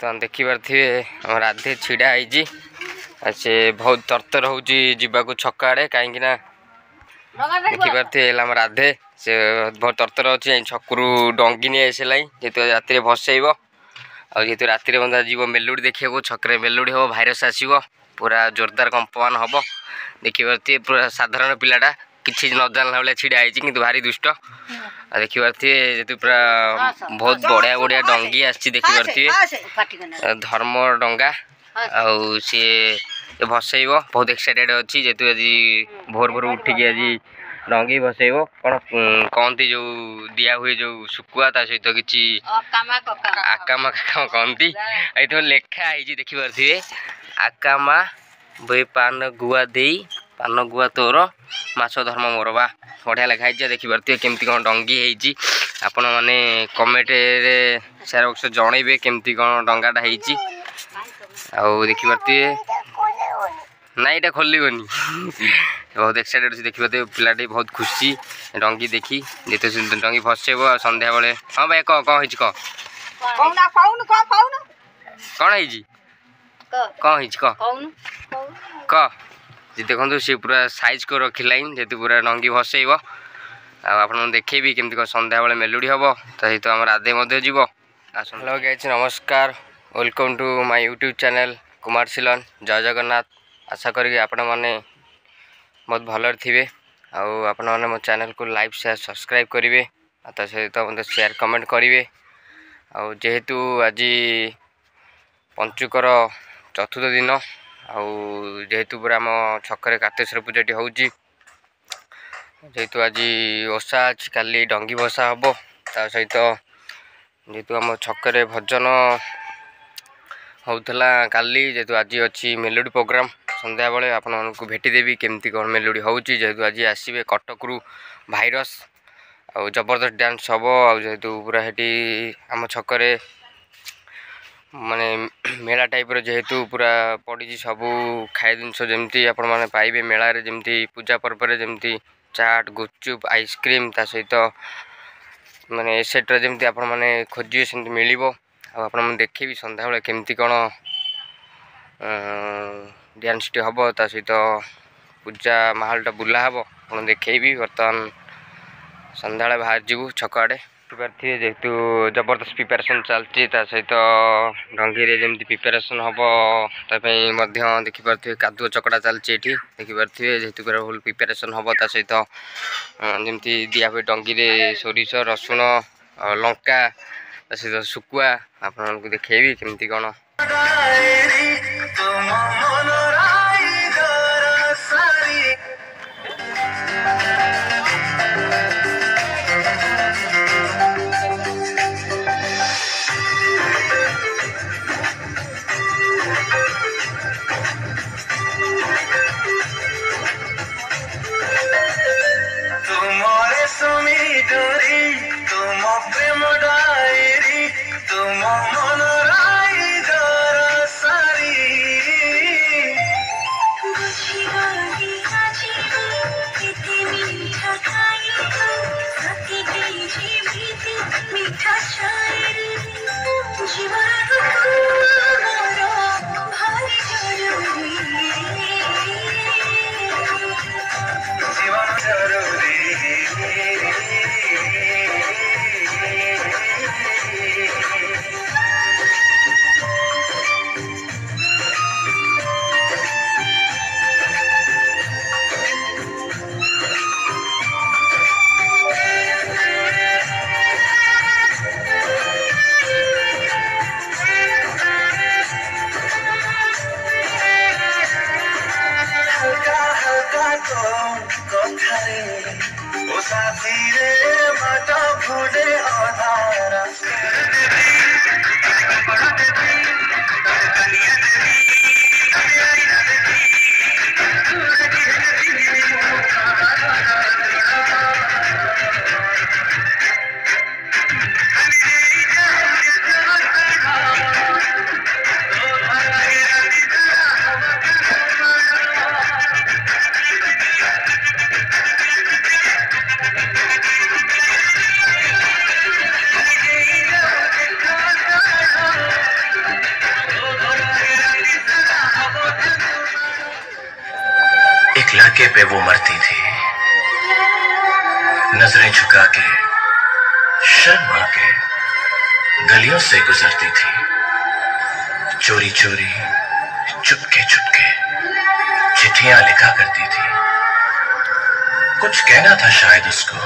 तो देखिपे आम राधे छिड़ा है से बहुत तरतर हो जावाक छक आड़े कहीं देखिपे आम राधे से बहुत तरतर अच्छे छकु डंगी नहीं आसला जेहतु राति भसैब आते राति जीव मेलुडी देखा छकरे मेलुडी हम भाइरस आसो पूरा जोरदार कंपन हम देखिपे पूरा साधारण पिलाटा किसी न जानला भाई छिड़ा है भारी दुष्ट देखिपे जी पूरा बहुत बढ़िया बढ़िया डंगी आखिपे धर्म डंगा आउ सी भसैब बहुत एक्साइटेड अच्छी जेहेतु आज भोर भोर उठिकी आज डंगी भसैब कौन कहती जो दिया हुए जो शुकुआ ता सहित किसी आकामा काकामा कहती ये लेखाई देखिपे आकामा बे पान गुआ दे पान गुआ तोर माछ धर्म मोर बा बढ़िया लिखाई देखिपे केमती कौन डंगी होती आपण मैंने कमेंट सेयार बक्स जनइबे केमती कौन डंगाटा होती आउ देखिपे ना ये खोलनी बहुत एक्साइटेड अच्छे देखिए पिलाटी बहुत खुशी डंगी देखी जिते डंगी भसैब सन्ध्या बेले हाँ भाई कह कौन कह कौन कह जी देखो सी पूरा साइज को रखिलाइन जेहतु पूरा डंगी भसैब आप देखेबी केमती कौन सन्ध्या बेले मेलुडी हम सहित आम राधे जीव हेलो गाइस नमस्कार welcome to my YouTube channel Kumar सिलन जय जगन्नाथ आशा करी आपण मैंने बहुत भलर थे आपण मैंने मो चैनल को लाइक शेयर सब्सक्राइब करेंगे सहित मतलब शेयर कमेंट करेंगे जेहेतु आज पंचुकर चतुर्थ दिन जेहेतु पूरा आम छकरे कार्तेश्वर पूजाटी हो जेहेतु आज ओषा अच्छी काली डंगी भसा हम ता सहित जेहेतु आम छकरे भजन होता काली जेहेतु आज अच्छी मेलोडी प्रोग्राम संध्या बेले आपण मानक भेटीदेवी केमती कौन मेलोडी होची जेहेतु आज आसबे कटक रु भाइरस आ जबरदस्त डांस हम जेहेतु पूरा हेटी आम छकरे माने मेला टाइप जेहेतु पूरा पड़ी सबू खाए जिनस जमती आपण माने पाइबे मेला रे जमती पूजा पर्व रे जमती चाट गुपचुप आइसक्रीम ता सहित माने एसेट जमती आपण माने खोजिए सेमती मिलिबो आप देखे भी सन्ध्या बेले केमती कौन डांस टी हम ता सहित पूजा माहौलटा बुला हम आप देखेबी बर्तमान सन्ध्या बेले बाहर जीवु छक आड़े थे जेहेतु जबरदस्त प्रिपेरेसन चलती सहित डंगी रे जमती प्रिपेरेसन हम देखिपे कादुଅ चकड़ा चलती देखिपे जेहेतु पूरा फुल प्रिपेरेसन हम ता सहित जमती दिया हुए डंगी रे सोरिष रसुण लंका सहित शुकुआ आपको देखेबी केमती कौन पे वो मरती थी, नजरें झुका के शर्मा के गलियों से गुजरती थी, चोरी चोरी चुपके चुपके चिट्ठियां लिखा करती थी। कुछ कहना था शायद उसको,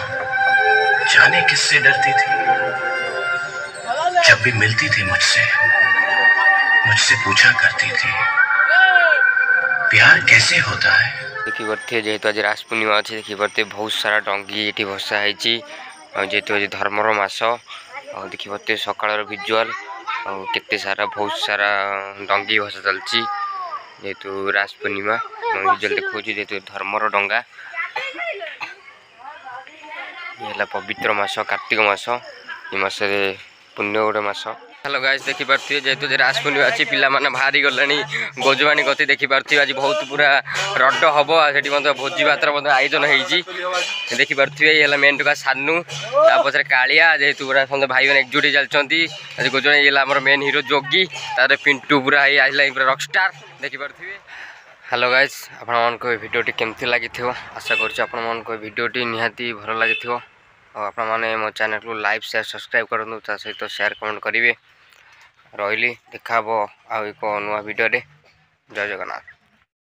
जाने किससे डरती थी। जब भी मिलती थी मुझसे पूछा करती थी, प्यार कैसे होता है। देखी पारे जेहेतु आज रास पूर्णिमा अच्छे देखी पारे बहुत सारा डंगी ये भसा है जेहेतु आज धर्मर मास देखी पारे सकाल भिजुआल केते सारा बहुत सारा डंगी भसा चलती जेहेतु रास पूर्णिमा भिजुआल देखा जेहेतु धर्मर डंगा ये पवित्र मास कार्तिक मास ये मास पुण्य गोटे मास। हेलो गाइस देखी पारे जेहेतु रास पूर्णिमा अच्छी पिला माने बाहरी गलानी गोजवानी गति देखी पारे आज बहुत पूरा रड हम से भोजी भातर आयोजन होती देखी पारे ये मेन टुका सानू तापरे कालिया जेहेतु पूरा समझ भाई मैंने एकजुट चलती आज गोजवानी ये आम मेन हिरो जोगी तार पिंटू पूरा आसला पूरा रकस्टार देखी पारे। हेलो गाइस आपण भिडियोटी केमती लगी आशा कर भिडियोटी निहाती भल लगी आपण मैंने मो चैनल को लाइक शेयर सब्सक्राइब करूँ सहित शेयर कमेंट करेंगे रही देखा आउ एक नुआ भिडियो जय जगन्नाथ।